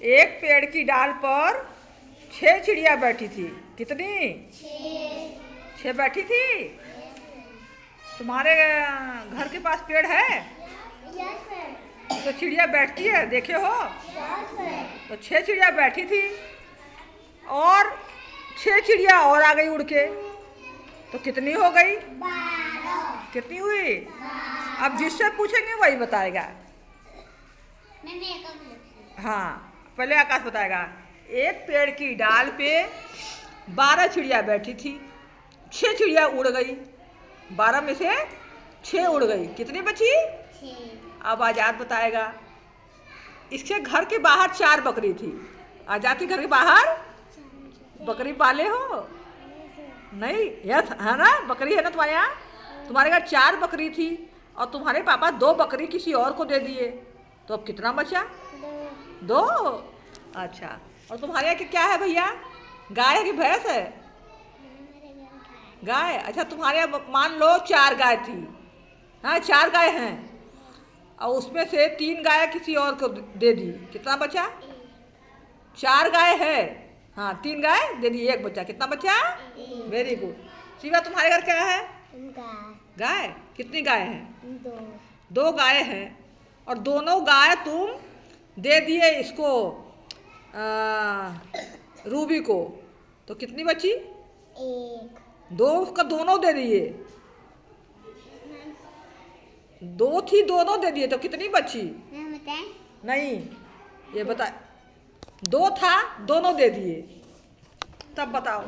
एक पेड़ की डाल पर 6 चिड़िया बैठी थी। कितनी? 6 बैठी थी। तुम्हारे घर के पास पेड़ है? तो चिड़िया बैठती है, देखे हो? तो 6 चिड़िया बैठी थी और 6 चिड़िया और आ गई उड़ के। तो कितनी हो गई? 12। कितनी हुई? अब जिससे पूछेंगे वही बताएगा। हाँ, पहले आकाश बताएगा। एक पेड़ की डाल पे 12 चिड़िया बैठी थी। 6 चिड़िया उड़ गई। 12 में से 6 उड़ गई। कितनी बची? 6। अब आजाद बताएगा। इसके घर के बाहर 4 बकरी थी। आजाद के घर के बाहर बकरी पाले हो? नहीं, यस है ना, बकरी है ना तुम्हारे यहाँ। तुम्हारे घर 4 बकरी थी और तुम्हारे पापा 2 बकरी किसी और को दे दिए। तो अब कितना बचा? 2। अच्छा, और तुम्हारे यहाँ क्या है भैया? गाय है कि भैंस है? गाय। अच्छा, तुम्हारे यहाँ मान लो 4 गाय थी। हाँ, 4 गाय हैं और उसमें से 3 गाय किसी और को दे दी। कितना बचा? 4 गाय है। हाँ, 3 गाय दे दी, 1 बचा। कितना बचा? Very good. शिवा, तुम्हारे घर क्या है? गाय। कितनी गाय हैं? 2 गाय हैं और दोनों गाय तुम दे दिए इसको रूबी को। तो कितनी बची? 1। 2 उसका दोनों दे दिए। 2 थी, दोनों दे दिए। तो कितनी बची? नहीं, ये बता। 2 था, दोनों दे दिए। तब बताओ।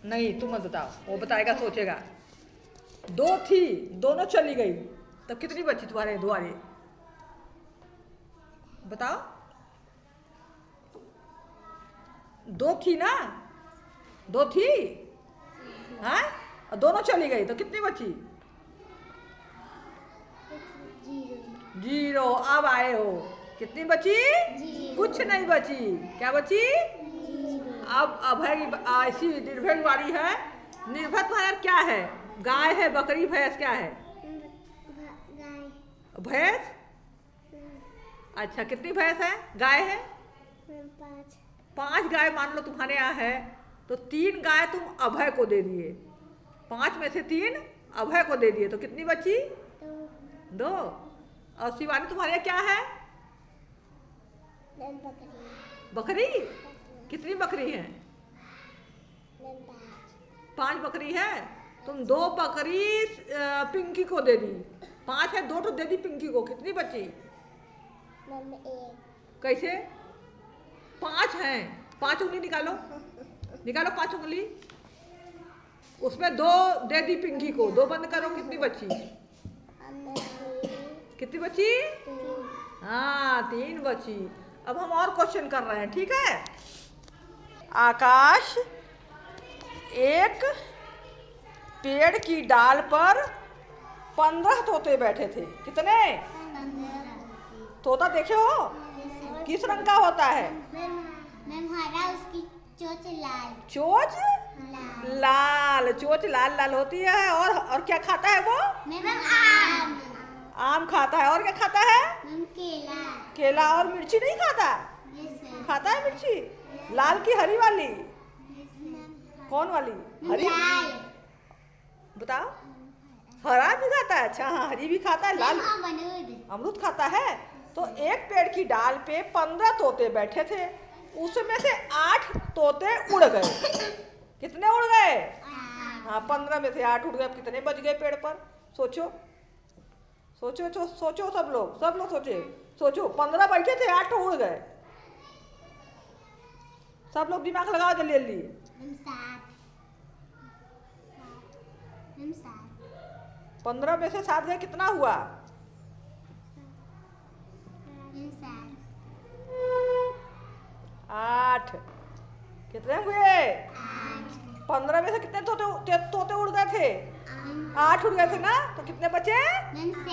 नहीं, तुम मत बताओ, वो बताएगा, सोचेगा। 2 थी, दोनों चली गई। तब कितनी बची तुम्हारे द्वारे? बताओ। 2 थी ना? 2 थी। हाँ, और दोनों चली गई। तो कितनी बची? 0। अब आए हो। कितनी बची? 0। कुछ नहीं बची। क्या बची? 0। अब अभय ऐसी निर्भय वाली है। निर्भय तुम्हारा क्या है? गाय है, बकरी, भैंस? क्या है? भैंस। अच्छा, कितनी भैंस है? गाय है? 5 गाय मान लो तुम्हारे यहाँ है। तो 3 गाय तुम अभय को दे दिए। 5 में से 3 अभय को दे दिए। तो कितनी बची? 2। और शिवानी, तुम्हारे यहाँ क्या है? बकरी। कितनी बकरी है? 5 बकरी है। तुम 2 बकरी पिंकी को दे दी। 5 है, 2 तो दे दी पिंकी को। कितनी बची? 1। कैसे? 5 हैं। 5 उंगली निकालो, निकालो 5 उंगली। उसमें 2 दे दी पिंकी को। 2 बंद करो। कितनी बची? कितनी बची? 3। हाँ, 3 बची। अब हम और क्वेश्चन कर रहे हैं, ठीक है? आकाश, एक पेड़ की डाल पर 15 तोते बैठे थे। कितने? तोता देखे हो? किस रंग का होता है? हरा, उसकी चोंच लाल। चोंच लाल। चोंच लाल लाल होती है। और क्या खाता है वो? आम। आम खाता है। और क्या खाता है? केला। केला। और मिर्ची नहीं खाता? खाता है मिर्ची। लाल की हरी वाली? कौन वाली? हरी। बताओ। हरा भी खाता है? अच्छा, हाँ, हरी भी खाता है, लाल। अमरूद खाता है। तो एक पेड़ की डाल पे 15 तोते बैठे थे। उसमें से 8 तोते उड़ गए। कितने उड़ गए? हाँ, 15 में से 8 उड़ गए। अब कितने बच गए पेड़ पर? सोचो, सोचो, सोचो। सब लोग सोचे। सोचो, 15 बैठे थे, 8 उड़ गए। सब लोग दिमाग लगाओ जल्दी। 15 में से 7 गए। कितना हुआ? 8। कितने हुए? 15 में से कितने तोते उड़ गए थे? 8 उड़ गए थे ना? तो कितने बचे?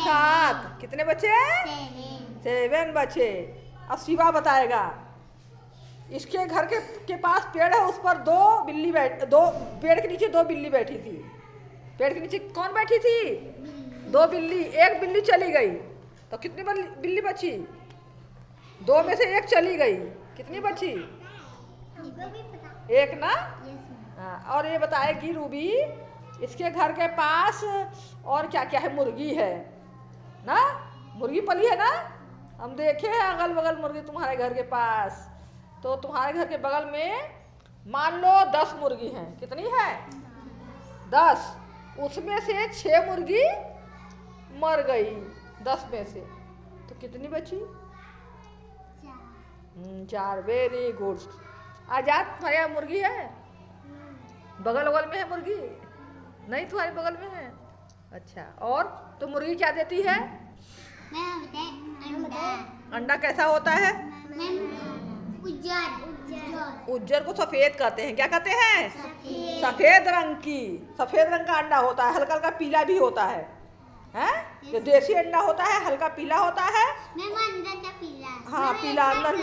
7। कितने बचे? 7 बचे। अब शिवा बताएगा। इसके घर के पास पेड़ है, उस पर 2 पेड़ के नीचे 2 बिल्ली बैठी थी। पेड़ के नीचे कौन बैठी थी? दो बिल्ली। एक बिल्ली चली गई तो कितनी बिल्ली बची? दो में से एक चली गई, कितनी बची? एक ना। हाँ, और ये बताएगी रूबी इसके घर के पास और क्या क्या है? मुर्गी है ना, मुर्गी पली है ना, हम देखे हैं अगल बगल मुर्गी तुम्हारे घर के पास। तो तुम्हारे घर के बगल में मान लो 10 मुर्गी हैं, कितनी है? 10। उसमें से 6 मुर्गी मर गई 10 में से, तो कितनी बची? 4। Very good. आजाद तुम्हारे यहाँ मुर्गी है? बगल बगल में है मुर्गी? नहीं तुम्हारे बगल में है? अच्छा, और तो मुर्गी क्या देती है? अंडा कैसा होता है? उज्जर को सफेद कहते हैं। क्या कहते हैं? सफेद रंग की, सफेद रंग का अंडा होता है, हल्का हल्का पीला भी होता है। हैं? जो देसी अंडा होता है हल्का पीला होता है। हाँ, पीला अंदर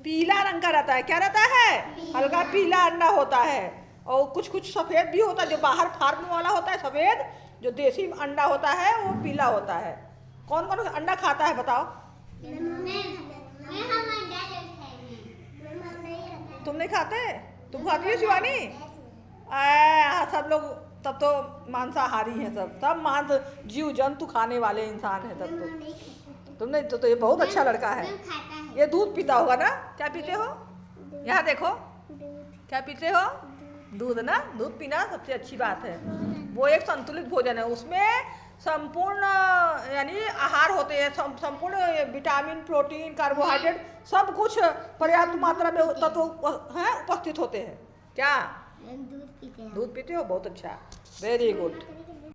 पीला रंग का रहता है। क्या रहता है? हल्का पीला अंडा होता है। और कुछ कुछ सफेद भी होता है, जो बाहर फार्म वाला होता है सफेद, जो देसी अंडा होता है वो पीला होता है। कौन कौन अंडा खाता है बताओ? तुम नहीं खाते? तुम खाती हो शिवानी? सब लोग तब तो मांसाहारी हैं, सब मांस जीव जंतु खाने वाले इंसान हैं तब तो। तुम नहीं तो ये बहुत अच्छा लड़का है। ये दूध पीता होगा ना? क्या पीते हो? यहाँ देखो, क्या पीते हो? दूध ना। दूध पीना सबसे अच्छी बात है। वो एक संतुलित भोजन है, उसमें संपूर्ण यानी आहार होते हैं, संपूर्ण विटामिन, प्रोटीन, कार्बोहाइड्रेट सब कुछ पर्याप्त मात्रा में तत्व हैं उपस्थित होते हैं। क्या दूध पीते हैं? दूध पीते हो? बहुत अच्छा, वेरी गुड।